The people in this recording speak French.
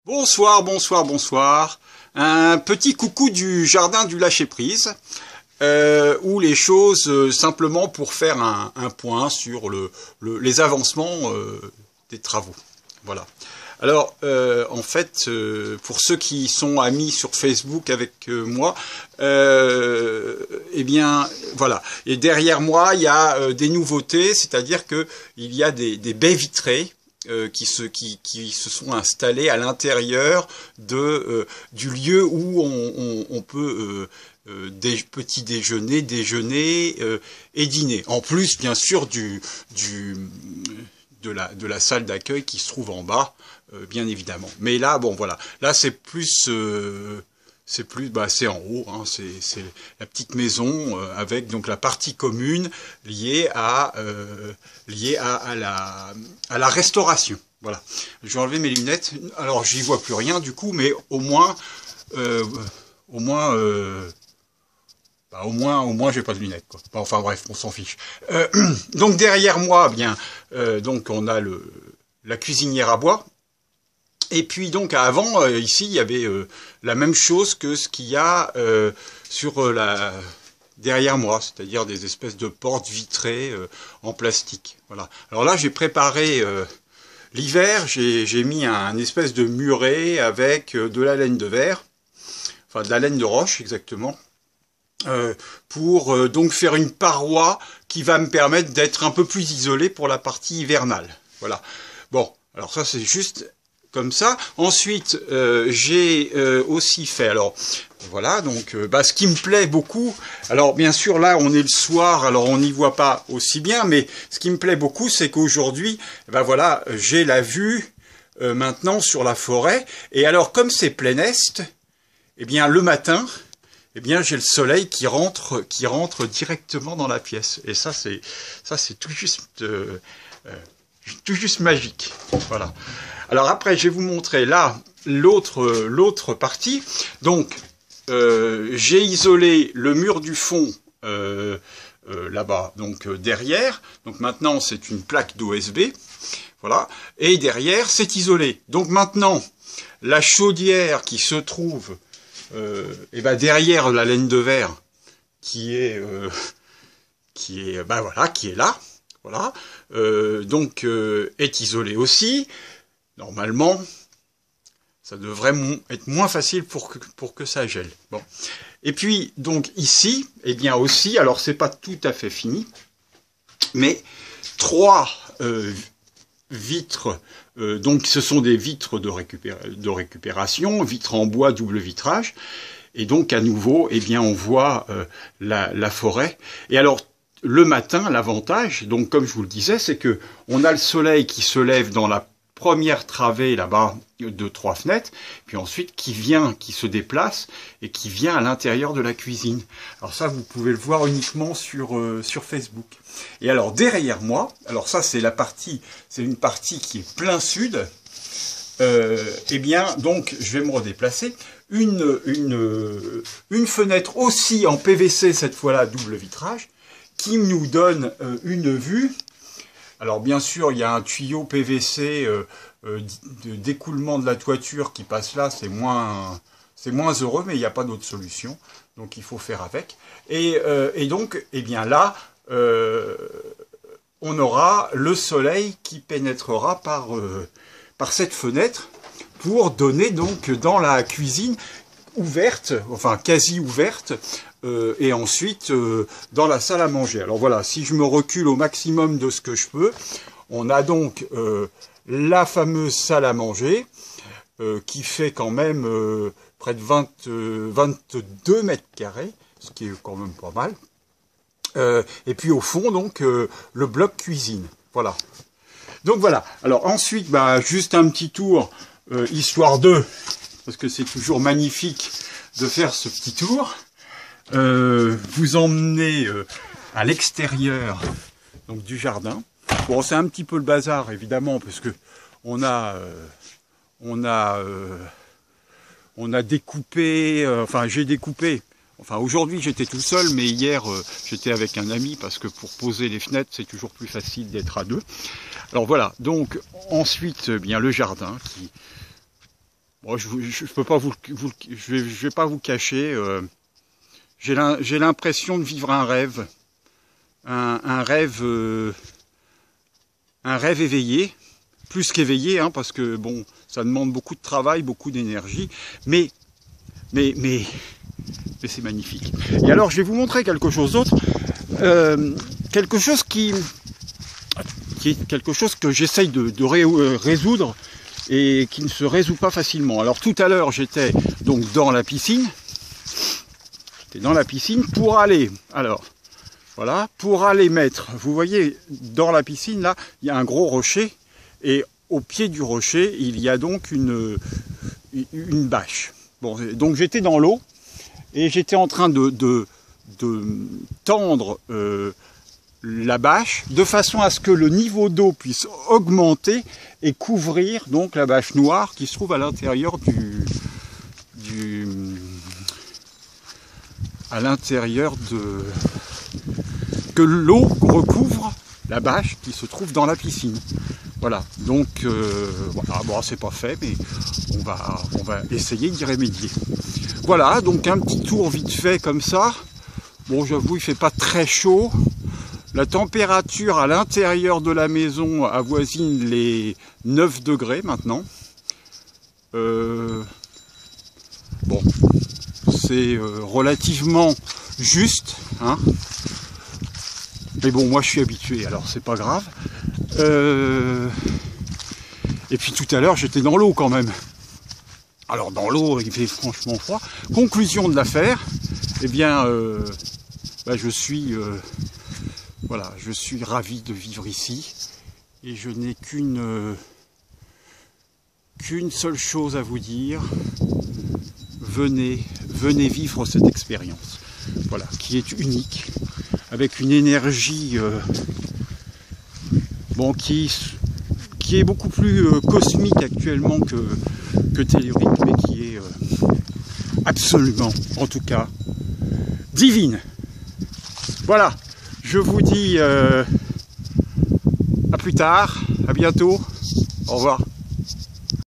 Bonsoir, bonsoir, bonsoir. Un petit coucou du jardin du lâcher-prise, où les choses, simplement pour faire un point sur les avancements des travaux. Voilà. Alors, en fait, pour ceux qui sont amis sur Facebook avec moi, eh bien, voilà. Et derrière moi, il y a des nouveautés, c'est-à-dire que il y a des baies vitrées qui se sont installés à l'intérieur du lieu où on peut petit déjeuner, déjeuner et dîner. En plus, bien sûr, de la salle d'accueil qui se trouve en bas, bien évidemment. Mais là, bon, voilà. Là, c'est c'est en haut, hein, c'est la petite maison avec donc la partie commune liée à la restauration. Voilà. Je vais enlever mes lunettes. Alors j'y vois plus rien du coup, mais au moins j'ai pas de lunettes quoi. Enfin bref, on s'en fiche. Donc derrière moi, bien, donc on a la cuisinière à bois. Et puis donc avant, ici, il y avait la même chose que ce qu'il y a derrière moi, c'est-à-dire des espèces de portes vitrées en plastique. Voilà. Alors là, j'ai préparé l'hiver, j'ai mis un espèce de muret avec de la laine de verre, enfin de la laine de roche exactement, pour donc faire une paroi qui va me permettre d'être un peu plus isolé pour la partie hivernale. Voilà. Bon, alors ça c'est juste comme ça. Ensuite, j'ai aussi fait, alors voilà, donc ce qui me plaît beaucoup, alors bien sûr là on est le soir, alors on n'y voit pas aussi bien, mais ce qui me plaît beaucoup c'est qu'aujourd'hui, voilà, j'ai la vue maintenant sur la forêt, et alors comme c'est plein est, eh bien le matin, eh bien j'ai le soleil qui rentre directement dans la pièce, et ça c'est tout juste magique, voilà. Alors après, je vais vous montrer là l'autre partie. Donc, j'ai isolé le mur du fond là-bas, donc derrière. Donc maintenant, c'est une plaque d'OSB, voilà. Et derrière, c'est isolé. Donc maintenant, la chaudière qui se trouve derrière la laine de verre, qui est là. Voilà, est isolé aussi. Normalement, ça devrait être moins facile pour que ça gèle. Bon. Et puis, donc ici, eh bien aussi, alors c'est pas tout à fait fini, mais 3 vitres, donc ce sont des vitres de récupération, vitres en bois, double vitrage, et donc à nouveau, eh bien on voit la forêt. Et alors, le matin, l'avantage, donc comme je vous le disais, c'est que on a le soleil qui se lève dans la première travée là-bas de 3 fenêtres, puis ensuite qui se déplace et qui vient à l'intérieur de la cuisine. Alors ça, vous pouvez le voir uniquement sur Facebook. Et alors derrière moi, alors ça c'est une partie qui est plein sud. Eh bien donc je vais me redéplacer. Une fenêtre aussi en PVC cette fois-là double vitrage, qui nous donne une vue. Alors bien sûr, il y a un tuyau PVC d'écoulement de la toiture qui passe là, c'est moins heureux, mais il n'y a pas d'autre solution, donc il faut faire avec. Et donc, eh bien là, on aura le soleil qui pénétrera par cette fenêtre pour donner donc dans la cuisine ouverte, enfin quasi ouverte, et ensuite dans la salle à manger. Alors voilà, si je me recule au maximum de ce que je peux, on a donc la fameuse salle à manger qui fait quand même près de 22 mètres carrés, ce qui est quand même pas mal. Et puis au fond, donc, le bloc cuisine. Voilà. Donc voilà. Alors ensuite, juste un petit tour, histoire de, parce que c'est toujours magnifique de faire ce petit tour. Vous emmenez à l'extérieur donc du jardin. Bon, c'est un petit peu le bazar évidemment parce que on a découpé, enfin j'ai découpé. Enfin aujourd'hui j'étais tout seul, mais hier j'étais avec un ami parce que pour poser les fenêtres c'est toujours plus facile d'être à deux. Alors voilà. Donc ensuite bien le jardin qui Bon, je peux pas je vais pas vous cacher. J'ai l'impression de vivre un rêve, un rêve éveillé, plus qu'éveillé, hein, parce que bon, ça demande beaucoup de travail, beaucoup d'énergie, mais c'est magnifique. Et alors, je vais vous montrer quelque chose d'autre, quelque chose qui est quelque chose que j'essaye de résoudre et qui ne se résout pas facilement. Alors tout à l'heure, j'étais donc dans la piscine. J'étais dans la piscine pour aller, alors voilà, pour aller mettre, vous voyez, dans la piscine là, il y a un gros rocher et au pied du rocher, il y a donc une bâche. Bon, donc j'étais dans l'eau et j'étais en train de tendre la bâche de façon à ce que le niveau d'eau puisse augmenter et couvrir donc la bâche noire qui se trouve à l'intérieur que l'eau recouvre la bâche qui se trouve dans la piscine. Voilà, donc voilà, bon, c'est pas fait, mais on va essayer d'y remédier. Voilà, donc un petit tour vite fait comme ça. Bon, j'avoue, il fait pas très chaud. La température à l'intérieur de la maison avoisine les 9 degrés maintenant. Bon, c'est relativement juste, hein. Mais bon, moi je suis habitué, alors c'est pas grave. Et puis tout à l'heure, j'étais dans l'eau quand même. Alors dans l'eau, il fait franchement froid. Conclusion de l'affaire, eh bien, je suis ravi de vivre ici et je n'ai qu'une seule chose à vous dire. Venez vivre cette expérience, voilà, qui est unique, avec une énergie qui est beaucoup plus cosmique actuellement que tellurique, mais qui est absolument, en tout cas, divine. Voilà, je vous dis à plus tard, à bientôt, au revoir.